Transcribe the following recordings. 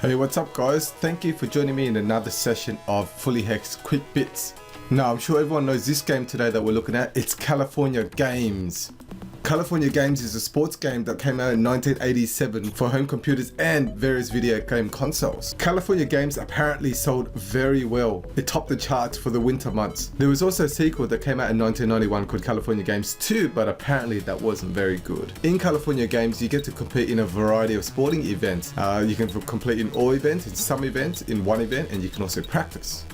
Hey, what's up guys? Thank you for joining me in another session of Fully Hexed Quick Bits. Now, I'm sure everyone knows this game today that we're looking at. It's California Games. California Games is a sports game that came out in 1987 for home computers and various video game consoles. California Games apparently sold very well. It topped the charts for the winter months. There was also a sequel that came out in 1991 called California Games 2, but apparently that wasn't very good. In California Games, you get to compete in a variety of sporting events. You can complete in all events, in some events, in one event, and you can also practice.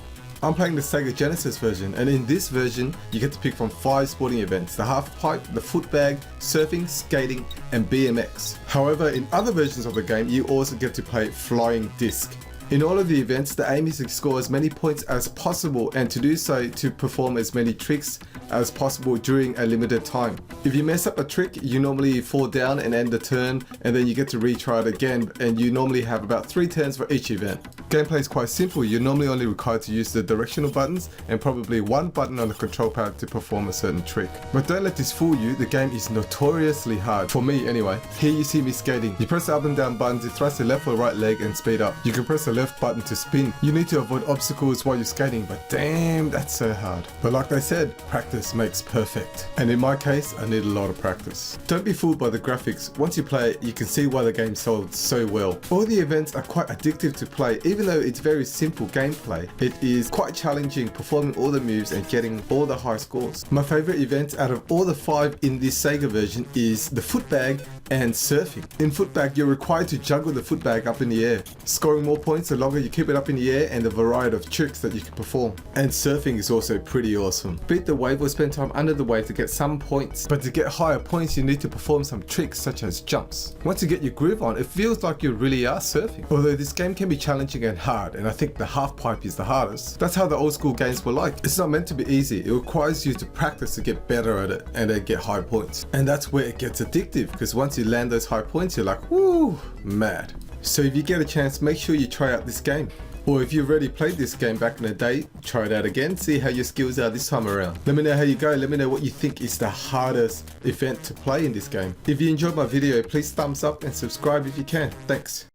I'm playing the Sega Genesis version, and in this version you get to pick from 5 sporting events: the half pipe, the footbag, surfing, skating and BMX. However, in other versions of the game you also get to play flying disc. In all of the events, the aim is to score as many points as possible, and to do so to perform as many tricks as possible during a limited time. If you mess up a trick, you normally fall down and end the turn, and then you get to retry it again, and you normally have about 3 turns for each event. Gameplay is quite simple. You're normally only required to use the directional buttons and probably one button on the control pad to perform a certain trick. But don't let this fool you, the game is notoriously hard, for me anyway. Here you see me skating. You press the up and down buttons, you thrust the left or right leg and speed up. You can press the left button to spin. You need to avoid obstacles while you're skating, but damn, that's so hard. But like they said, practice makes perfect. And in my case, I need a lot of practice. Don't be fooled by the graphics. Once you play it, you can see why the game sold so well. All the events are quite addictive to play. Even though it's very simple gameplay, it is quite challenging performing all the moves and getting all the high scores. My favorite event out of all the 5 in this Sega version is the footbag and surfing. In footbag, you're required to juggle the footbag up in the air, scoring more points the longer you keep it up in the air and the variety of tricks that you can perform. And surfing is also pretty awesome. Beat the wave or spend time under the wave to get some points, but to get higher points you need to perform some tricks such as jumps. Once you get your groove on, it feels like you really are surfing. Although this game can be challenging and hard, and I think the half pipe is the hardest. That's how the old school games were like. It's not meant to be easy. It requires you to practice to get better at it and then get high points. And that's where it gets addictive, because once you land those high points, you're like, woo, mad. So if you get a chance, make sure you try out this game. Or if you've already played this game back in the day, try it out again, see how your skills are this time around. Let me know how you go, let me know what you think is the hardest event to play in this game. If you enjoyed my video, please thumbs up and subscribe if you can. Thanks.